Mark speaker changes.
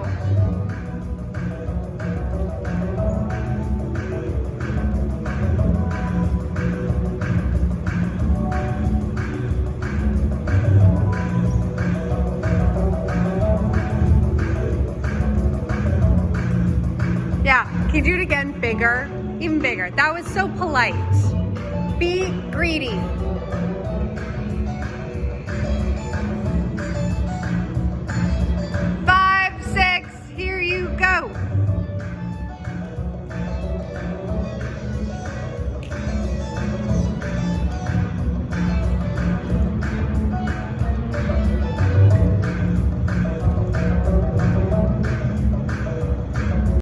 Speaker 1: go. Yeah, can you do it again bigger? Even bigger. That was so polite. Be greedy.